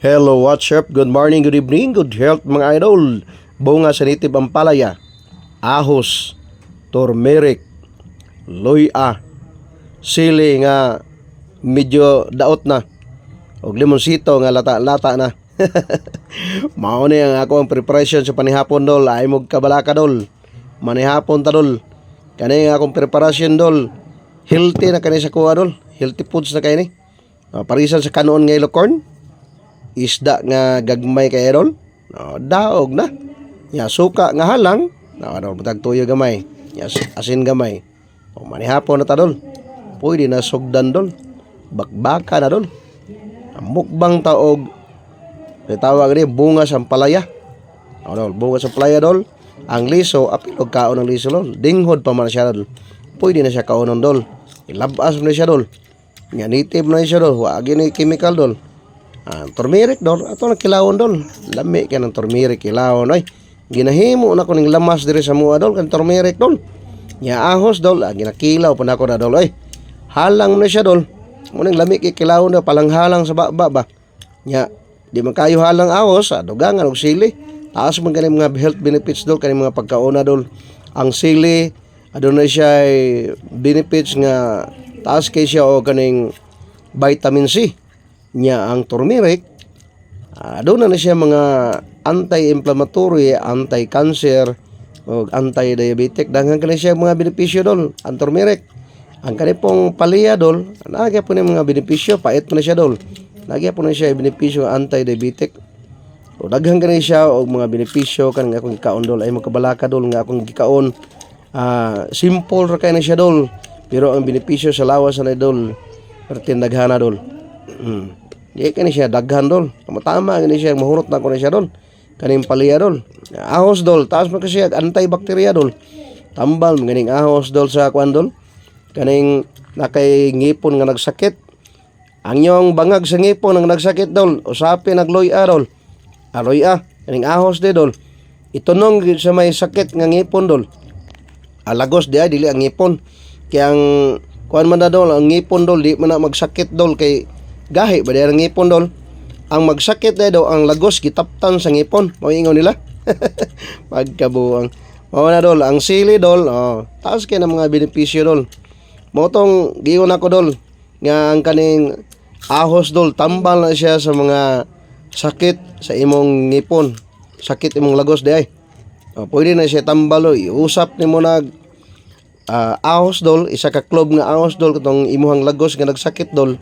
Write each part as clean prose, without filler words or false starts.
Hello, what's up? Good morning, good evening, good health mga idol. Bunga sa native ampalaya, ahos, turmeric, luya, sili nga medyo daot na, og limonsito nga lata-lata na. Mao ni ang ako ang preparation sa panihapon dol. Ay mo kabalaka dol. Manihapon ta dol. Kani nga akong preparation dol. Healthy na kani sa kuha dol. Healthy foods na kani. Parisan sa kanon nga corn. Isda nga gagmay kay idol. Daog na. Ya suka nga halang. Ano butag tuyo gamay. Ya asin gamay. Manihapon na ta dol. Pwede na sugdan dol. Bakbaka na dol. Mukbang taog tawag ni bunga sa palaya. Dol, bunga sa palaya dol. Ang liso, apilog kaon ng liso dol. Dinghod pa man siya dol. Pwede na siya kaonon dol. Ilabas na siya dol. Nga native na siya dol. Huwag ni chemical dol. Turmeric dol. Ato na kilawon dol. Lami ka ng turmeric kilawon. Ay, ginahimo na ko ng lamas diri sa mua dol. Kan turmeric dol. Nga ahos dol. Ginakilaw pa na ko na dol. Ay, halang na siya dol. Munang lami kilawon na palang halang sa baba ba. Nga, di man kayo halang ahos, dugangan og sili. Taas man kani mga health benefits dol, kani mga pagkauna dol. Ang sili adunay siya benefits nga taas kay siya og kaning vitamin C. Nya ang turmeric aduna na siya mga anti-inflammatory, anti-cancer og anti-diabetic. Daghan kani siya mga benepisyo dol ang turmeric. Ang kani pong palaya dol, nagya po ni mga benepisyo, pait man na siya dol. Nagya po na siya benepisyo anti-diabetic. O daghan gani siya og mga benepisyo kan nga akong gikaon dol ay makabalaka dol nga akong gikaon. Simple ra kay na siya dol, pero ang benepisyo sa lawas na dol pertin daghana dol. Di kani siya daghan dol. Tama gani siya mahurot na ko na siya dol. Kaning palaya dol. Ahos dol, taas man kasi antibacteria dol. Tambal ganing ahos dol sa kwan dol. Kaning nakay ngipon nga nagsakit. Ang yung bangag sa ngipon ang nagsakit dol, usapin nagloya dol. Aloya, kaning ahos de dol. Itunong sa may sakit nga ngipon dol. Alagos di ay dili ang ngipon. Kaya ang kuan man na dol, ang ngipon dol di man na magsakit dol kay gahi ba di ang ngipon dol. Ang magsakit de dol ang lagos gitaptan sa ngipon. Mao ingon nila. Pagkabuang. Mao na dol, ang sili dol, taas kay na mga benepisyo dol. Mao tong giyon ako dol nga ang kaning ahos dol tambal na siya sa mga sakit sa imong ngipon, sakit imong lagos di ay. Pwede na siya tambal iusap nimo nag ahos dol, isa ka club nga ahos dol katong imuhang lagos nga nagsakit dol.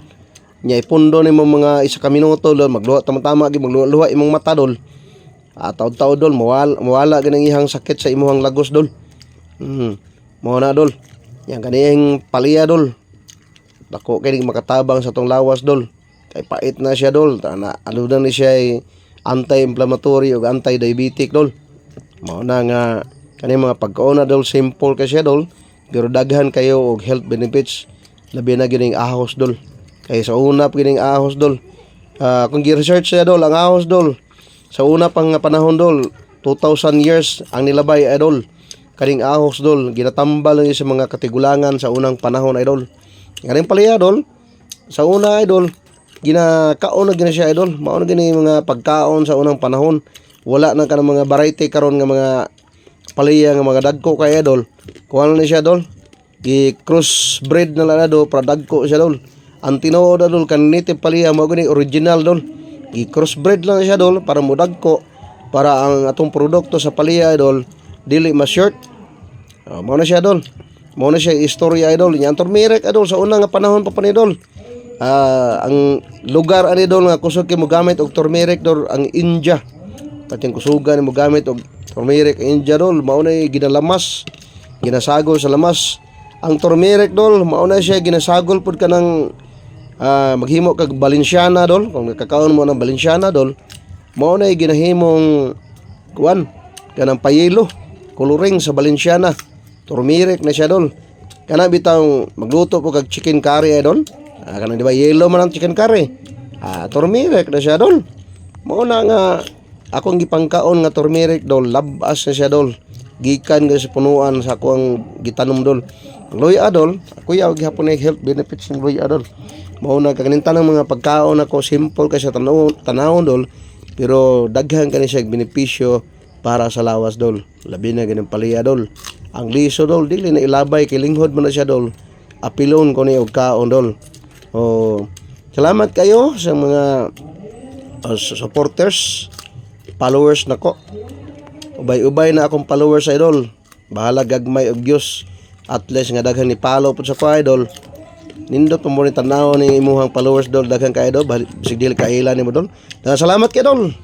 Nya ipundo nimo mga isa ka minuto dol, magluwa tama-tama gi magluwa imong mata dol. Taud-taud dol mawala ganang ihang sakit sa imuhang lagos dol. Mao na dol. Yang kaniyang palaya dol. Dako kay makatabang sa tong lawas dol. Kay pait na siya dol. Aludan ni siya anti-inflammatory ug anti-diabetic dol. Mao na nga kani mga pagkaon na dol simple kay siya dol. Pero daghan kayo og health benefits. Labi na gining ahos dol. Kay sa una gining ahos dol. Kung gi-research siya dol ang ahos dol. Sa una pang panahon dol, 2000 years ang nilabay idol. Kaning ahos dol ginatambal ni sa mga katigulangan sa unang panahon idol. Kaning palaya idol, sa una idol, ginakaon na gina siya idol. Mao na gini mga pagkaon sa unang panahon. Wala na kanang mga variety karon nga mga palaya nga mga dagko kay idol. Kuha na siya idol. Gi-crossbreed na lang do para dagko siya idol. Ang tinuod idol kan native palaya mao gini original idol. Gi-crossbreed lang siya idol para mo dagko para ang atong produkto sa palaya idol dili ma-short. Mao na siya idol. Mao na siya istorya idol. Yang turmeric idol sa unang nga panahon pa idol. Ang lugar ani idol nga kusog kay mo gamit og turmeric dol ang India. Pating kusugan mo gamit og turmeric India dol. Mao na ginalamas, ginasagol sa lamas. Ang turmeric dol mao na siya ginasagol pud kanang maghimo kag Balenciana dol. Kung nakakaon mo ng Balenciana dol, mao na ginahimong kuan kanang payelo, coloring sa Balenciana. Turmeric na siya dol. Kana bitaw magluto po kag chicken curry idol. Kana di ba yellow man ang chicken curry. Turmeric na siya dol. Mao na nga akong gipangkaon nga turmeric dol, labas na siya dol. Gikan nga sa punuan sa akong gitanom dol. Luya dol, ako yaw gihapon ay health benefits ng luya dol. Mao na kaninta ng mga pagkaon ako simple kasi tanawon dol, pero daghan kani siya benepisyo para sa lawas dol. Labi na ganang palaya dol. Ang liso dol dili na ilabay kay linghod mo na siya dol. Apilon ko ni og kaon dol. Oh, salamat kayo sa mga supporters, followers nako. Ubay-ubay na akong followers idol. Bahala gagmay og Dios. At least nga daghan ni follow pud sa ko idol. Nindot mo rin tanaw ni imuhang followers dol, daghan ka idol, bisig dili kaila nimo dol. Salamat kay dol.